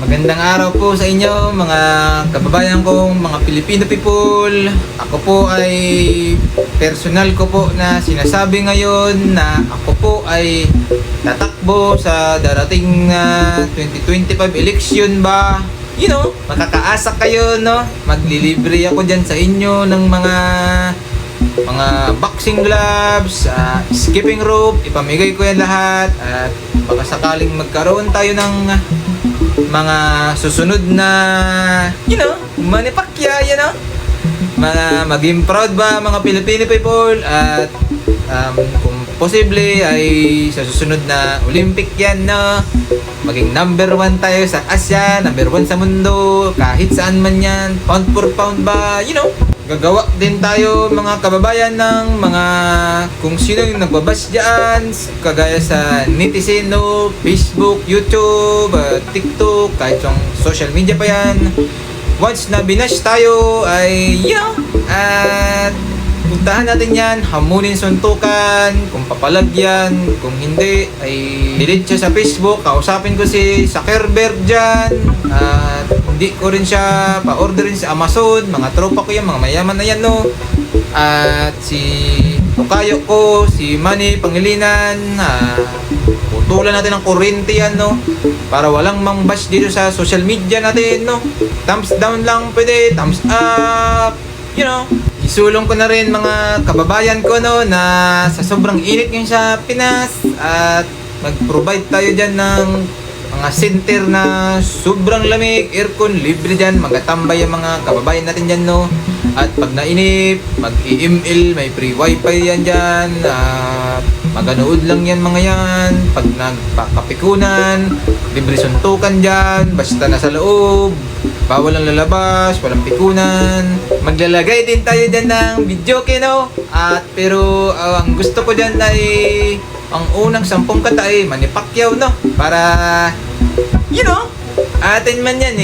Magandang araw po sa inyo mga kababayan kong mga Filipino people. Ako po ay personal ko po na sinasabi ngayon na ako po ay tatakbo sa darating na 2025 election ba. Makakaasa kayo, no? Maglilibre ako dyan sa inyo ng mga boxing gloves, skipping rope, ipamigay ko yan lahat. At baka sakaling magkaroon tayo ng mga susunod na Manny Pacquiao, maging proud ba mga Filipino people. At kung posible ay sa susunod na Olympic yan, no? Maging number 1 tayo sa Asia, number 1 sa mundo, kahit saan man yan, pound for pound ba, gagawa din tayo mga kababayan ng mga kung sino yung nagbabash dyan, kagaya sa netizen, no? Facebook, YouTube, TikTok, kahit yung social media pa yan. Once na binash tayo ay at puntahan natin yan, hamunin, suntukan, kung papalag yan, kung hindi ay delete siya sa Facebook, kausapin ko si Zuckerberg dyan, at hindi ko rin siya pa-orderin sa Amazon, mga tropa ko yan, mga mayaman na yan, no? At si Tukayo ko, si Manny Pangilinan, putulan natin ng kuryente yan, no? Para walang mang-bash dito sa social media natin, no? Thumbs down lang pwede, thumbs up, isulong ko na rin mga kababayan ko, no, na sa sobrang init ngayon sa Pinas, at mag-provide tayo dyan ng mga center na sobrang lamig, aircon, libre dyan, magatambay ang mga kababayan natin dyan, no. At pag nainip, mag-EML, may free wifi yan dyan, maganood lang yan mga yan. Pag nagpakapikunan, libre suntukan dyan, basta nasa loob, bawal ang lalabas, walang pikunan. Maglalagay din tayo dyan ng video, no? At pero ang gusto ko dyan ay ang unang 10 kata ay Manny Pacquiao, no? Para atin man yan,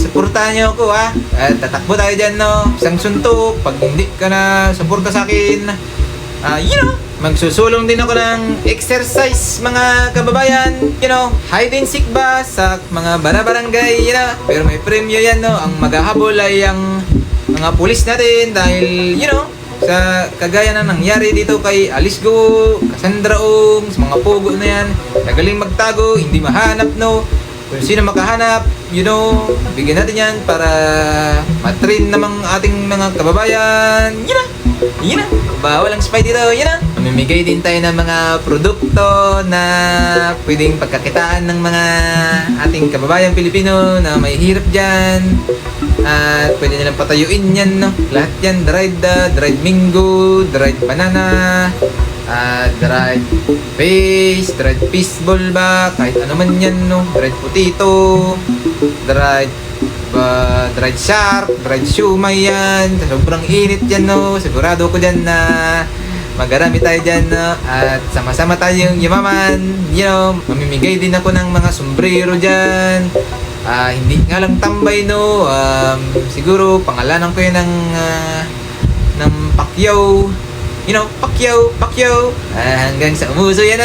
suportahan nyo ako, ha? At tatakbo tayo dyan, no? Isang suntok, pag hindi ka na suporta sa akin, magsusulong din ako ng exercise mga kababayan, hide and seek ba sa mga barabarangay, pero may premyo yan, no? Ang maghahabol ay ang mga pulis natin dahil, sa kagaya na nangyari dito kay Alice Go, Cassandra Ong, sa mga pugo na yan, nagaling magtago, hindi mahanap, no? Kung sino makahanap, bigyan natin yan para matrain namang ating mga kababayan. Bawal ang spy dito, Mamimigay din tayo ng mga produkto na pwedeng pagkakitaan ng mga ating kababayang Pilipino na may hirap dyan. At pwede nilang patayuin yan, no? Lahat yan, dried mango, dried banana, dried fish, dried fishball ba, kahit ano man yan, no? Dried potato, dried shark, dried siumay yan. Sobrang init yan, no? Sigurado ko dyan na magarami tayo dyan, no? At sama-sama tayong yumaman, mamimigay din ako ng mga sombrero dyan. Hindi nga lang tambay, no? Siguro pangalanan ko yun ng Pacquiao, Pacquiao, hanggang sa umuso yan,